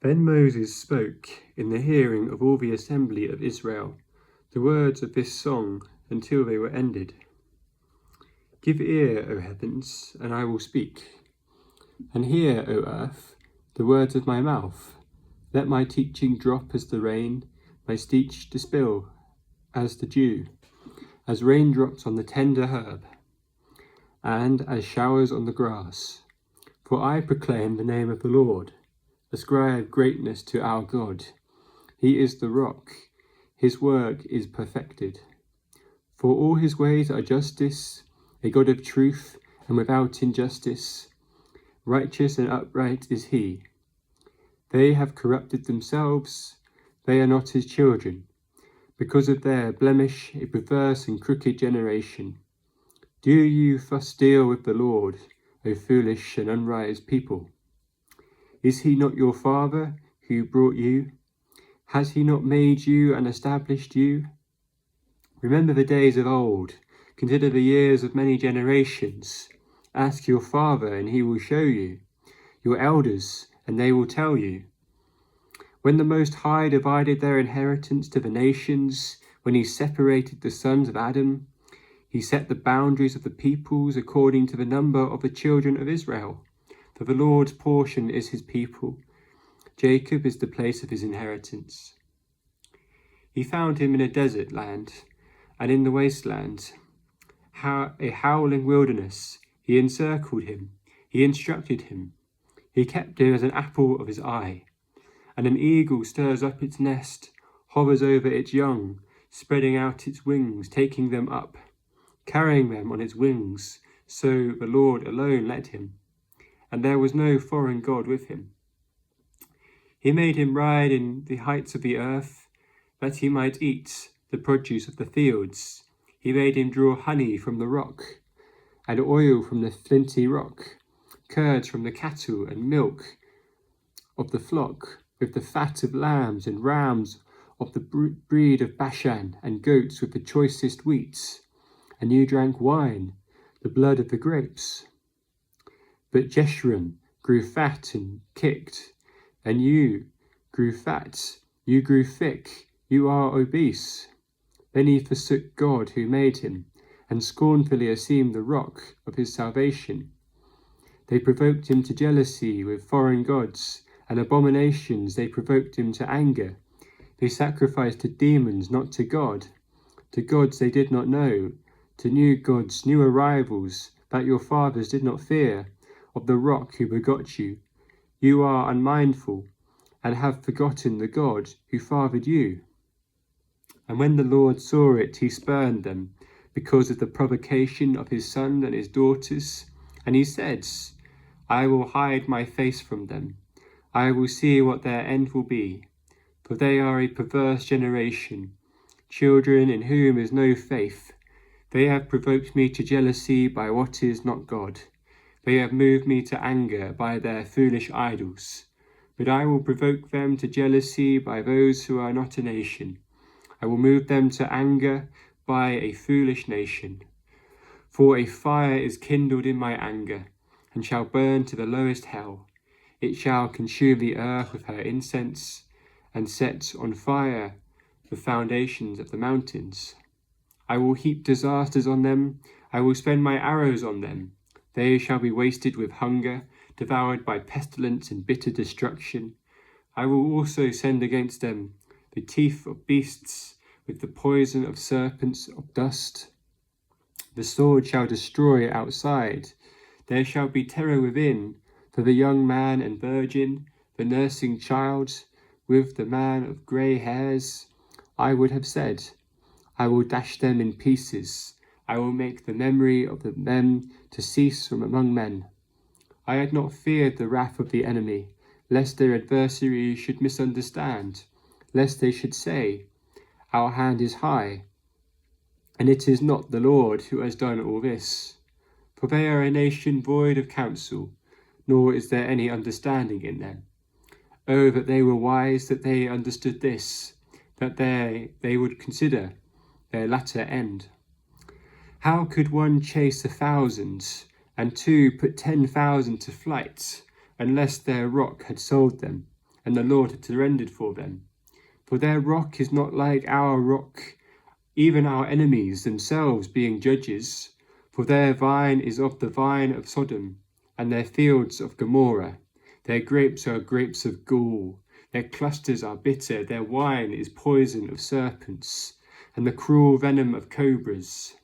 Then Moses spoke in the hearing of all the assembly of Israel the words of this song until they were ended. Give ear, O heavens, and I will speak, and hear, O earth, the words of my mouth. Let my teaching drop as the rain, my speech dispill as the dew, as raindrops on the tender herb, and as showers on the grass. For I proclaim the name of the Lord. Ascribe greatness to our God. He is the rock. His work is perfected. For all his ways are justice, a God of truth and without injustice. Righteous and upright is he. They have corrupted themselves. They are not his children. Because of their blemish, a perverse and crooked generation. Do you thus deal with the Lord, O foolish and unwise people? Is he not your father who brought you? Has he not made you and established you? Remember the days of old. Consider the years of many generations. Ask your father, and he will show you. Your elders, and they will tell you. When the Most High divided their inheritance to the nations, when he separated the sons of Adam, he set the boundaries of the peoples according to the number of the children of Israel. For the Lord's portion is his people. Jacob is the place of his inheritance. He found him in a desert land, and in the wasteland, a howling wilderness. He encircled him. He instructed him. He kept him as an apple of his eye. And an eagle stirs up its nest, hovers over its young, spreading out its wings, taking them up, carrying them on its wings. So the Lord alone led him, and there was no foreign God with him. He made him ride in the heights of the earth, that he might eat the produce of the fields. He made him draw honey from the rock, and oil from the flinty rock, curds from the cattle, and milk of the flock, with the fat of lambs and rams of the breed of Bashan, and goats with the choicest wheats. And you drank wine, the blood of the grapes. But Jeshurun grew fat and kicked, and you grew fat, you grew thick, you are obese. Then he forsook God who made him, and scornfully esteemed the rock of his salvation. They provoked him to jealousy with foreign gods, and abominations they provoked him to anger. They sacrificed to demons, not to God, to gods they did not know, to new gods, new arrivals, that your fathers did not fear, of the rock who begot you. You are unmindful, and have forgotten the God who fathered you. And when the Lord saw it, he spurned them, because of the provocation of his sons and his daughters. And he said, I will hide my face from them. I will see what their end will be. For they are a perverse generation, children in whom is no faith. They have provoked me to jealousy by what is not God. They have moved me to anger by their foolish idols. But I will provoke them to jealousy by those who are not a nation. I will move them to anger by a foolish nation. For a fire is kindled in my anger, and shall burn to the lowest hell. It shall consume the earth with her incense, and set on fire the foundations of the mountains. I will heap disasters on them. I will spend my arrows on them. They shall be wasted with hunger, devoured by pestilence and bitter destruction. I will also send against them the teeth of beasts, with the poison of serpents of dust. The sword shall destroy outside. There shall be terror within, for the young man and virgin, the nursing child, with the man of grey hairs. I would have said, I will dash them in pieces. I will make the memory of them to cease from among men. I had not feared the wrath of the enemy, lest their adversaries should misunderstand, lest they should say, our hand is high, and it is not the Lord who has done all this. For they are a nation void of counsel, nor is there any understanding in them. Oh, that they were wise, that they understood this, that they would consider their latter end. How could one chase 1,000, and two put 10,000 to flight, unless their rock had sold them, and the Lord had surrendered for them. For their rock is not like our rock, even our enemies themselves being judges. For their vine is of the vine of Sodom, and their fields of Gomorrah. Their grapes are grapes of gall, their clusters are bitter, their wine is poison of serpents, and the cruel venom of cobras.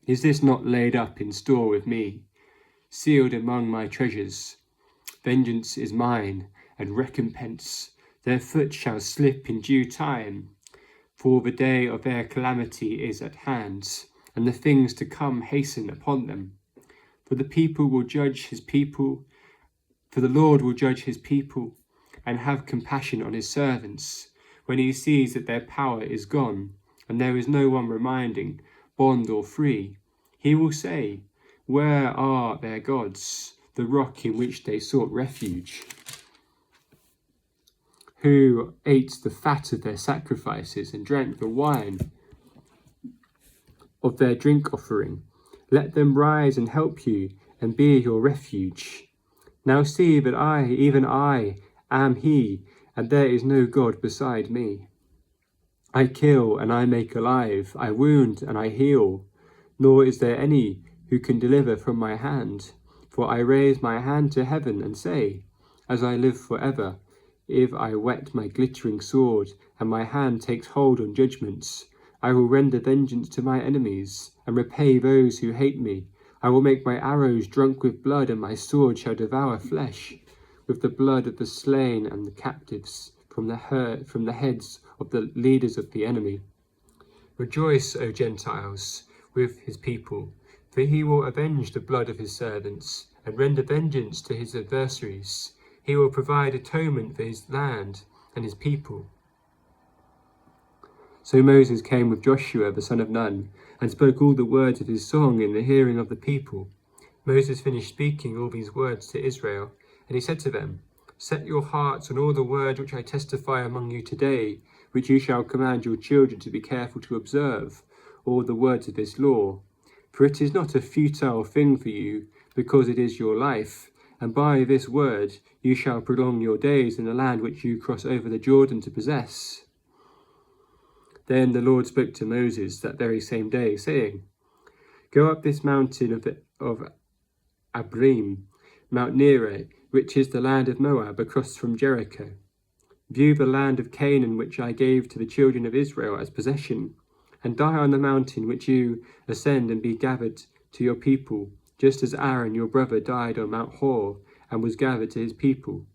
Is this not laid up in store with me, sealed among my treasures? Vengeance is mine, and recompense. Their foot shall slip in due time, for the day of their calamity is at hand, and the things to come hasten upon them. For the Lord will judge his people, and have compassion on his servants, when he sees that their power is gone, and there is no one reminding, bond or free. He will say, where are their gods, the rock in which they sought refuge? Who ate the fat of their sacrifices and drank the wine of their drink offering? Let them rise and help you, and be your refuge. Now see that I, even I, am he, and there is no God beside me. I kill and I make alive, I wound and I heal, nor is there any who can deliver from my hand. For I raise my hand to heaven and say, as I live forever, if I whet my glittering sword, and my hand takes hold on judgments, I will render vengeance to my enemies, and repay those who hate me. I will make my arrows drunk with blood, and my sword shall devour flesh, with the blood of the slain and the captives, from the heads of the leaders of the enemy. Rejoice, O Gentiles, with his people, for he will avenge the blood of his servants, and render vengeance to his adversaries. He will provide atonement for his land and his people. So Moses came with Joshua the son of Nun, and spoke all the words of his song in the hearing of the people. Moses finished speaking all these words to Israel, and he said to them, set your hearts on all the words which I testify among you today, which you shall command your children to be careful to observe, all the words of this law. For it is not a futile thing for you, because it is your life, and by this word you shall prolong your days in the land which you cross over the Jordan to possess. Then the Lord spoke to Moses that very same day, saying, go up this mountain of Abrim, Mount Nere, which is the land of Moab, across from Jericho. View the land of Canaan, which I gave to the children of Israel as possession, and die on the mountain which you ascend, and be gathered to your people, just as Aaron your brother died on Mount Hor, and was gathered to his people.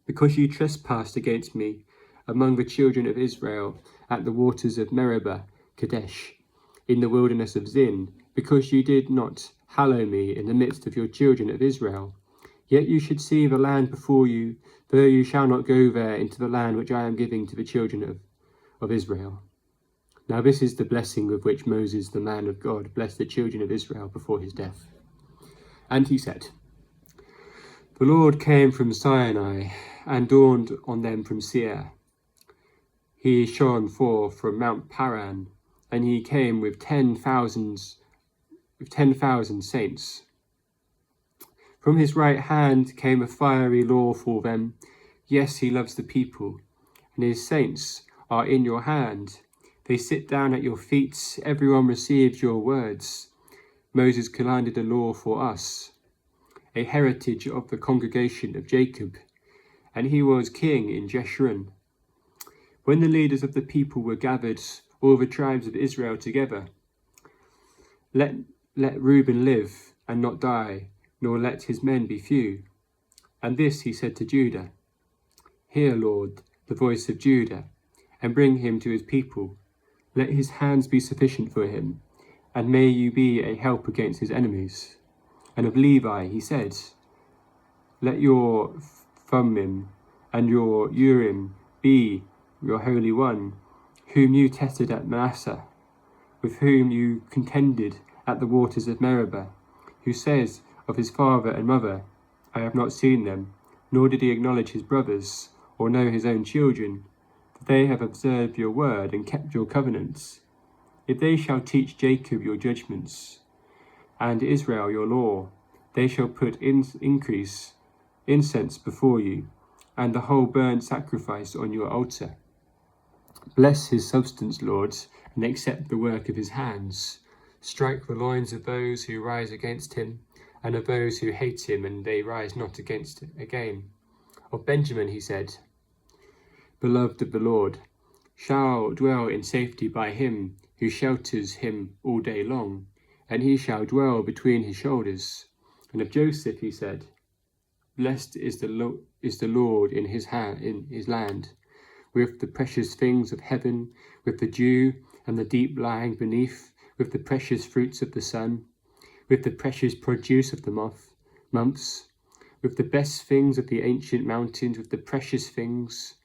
Because you trespassed against me among the children of Israel at the waters of Meribah, Kadesh, in the wilderness of Zin, because you did not hallow me in the midst of your children of Israel. Yet you should see the land before you, though you shall not go there into the land which I am giving to the children of Israel. Now this is the blessing with which Moses, the man of God, blessed the children of Israel before his death. And he said, the Lord came from Sinai, and dawned on them from Seir. He shone forth from Mount Paran, and he came with 10,000 saints. From his right hand came a fiery law for them. Yes, he loves the people, and his saints are in your hand. They sit down at your feet. Everyone receives your words. Moses commanded a law for us, a heritage of the congregation of Jacob, and he was king in Jeshurun. When the leaders of the people were gathered, all the tribes of Israel together, let Reuben live and not die, nor let his men be few. And this he said to Judah, hear, Lord, the voice of Judah, and bring him to his people. Let his hands be sufficient for him, and may you be a help against his enemies. And of Levi he said, let your Thummim and your Urim be your Holy One, whom you tested at Manasseh, with whom you contended at the waters of Meribah, who says of his father and mother, I have not seen them, nor did he acknowledge his brothers, or know his own children, for they have observed your word and kept your covenants. If they shall teach Jacob your judgments, and Israel your law, they shall put incense before you, and the whole burnt sacrifice on your altar. Bless his substance, Lord, and accept the work of his hands. Strike the loins of those who rise against him, and of those who hate him, and they rise not against it again. Of Benjamin he said, beloved of the Lord, shall dwell in safety by him who shelters him all day long, and he shall dwell between his shoulders. And of Joseph he said, blessed is the Lord in his land, with the precious things of heaven, with the dew and the deep lying beneath, with the precious fruits of the sun, with the precious produce of the months, with the best things of the ancient mountains, with the precious things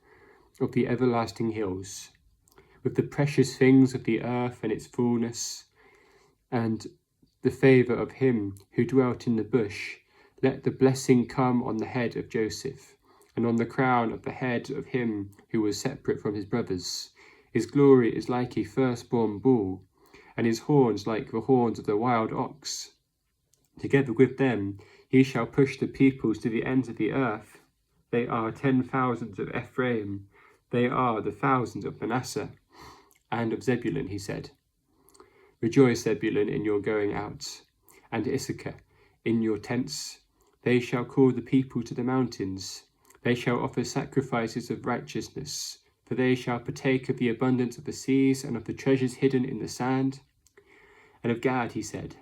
of the everlasting hills, with the precious things of the earth and its fullness, and the favour of him who dwelt in the bush. Let the blessing come on the head of Joseph, and on the crown of the head of him who was separate from his brothers. His glory is like a firstborn bull, and his horns like the horns of the wild ox. Together with them he shall push the peoples to the ends of the earth. They are 10,000 of Ephraim, they are the thousands of Manasseh. And of Zebulun he said, rejoice, Zebulun, in your going out, and Issachar in your tents. They shall call the people to the mountains. They shall offer sacrifices of righteousness, for they shall partake of the abundance of the seas and of the treasures hidden in the sand. And of Gad he said,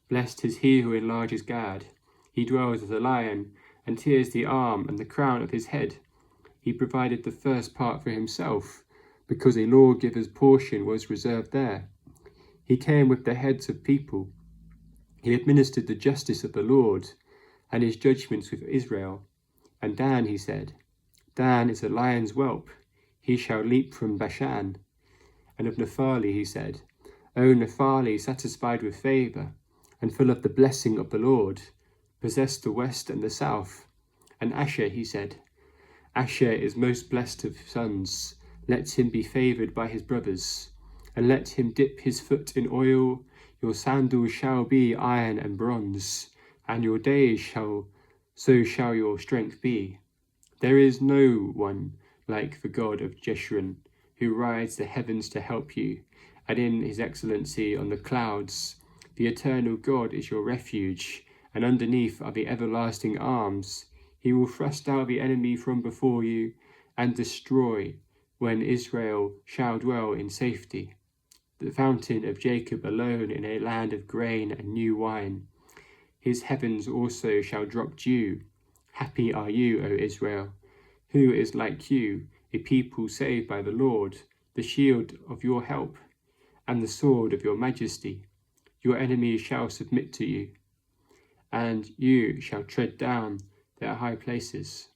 blessed is he who enlarges Gad. He dwells as a lion, and tears the arm and the crown of his head. He provided the first part for himself, because a lawgiver's portion was reserved there. He came with the heads of people. He administered the justice of the Lord, and his judgments with Israel. And Dan, he said, Dan is a lion's whelp, he shall leap from Bashan. And of Naphtali he said, O Naphtali, satisfied with favour, and full of the blessing of the Lord, possess the west and the south. And Asher he said, Asher is most blessed of sons, let him be favoured by his brothers, and let him dip his foot in oil. Your sandals shall be iron and bronze, and your days so shall your strength be. There is no one like the God of Jeshurun, who rides the heavens to help you, and in his excellency on the clouds. The eternal God is your refuge, and underneath are the everlasting arms. He will thrust out the enemy from before you, and destroy, when Israel shall dwell in safety. The fountain of Jacob alone in a land of grain and new wine. His heavens also shall drop dew. Happy are you, O Israel. Who is like you, a people saved by the Lord, the shield of your help, and the sword of your majesty? Your enemies shall submit to you, and you shall tread down their high places.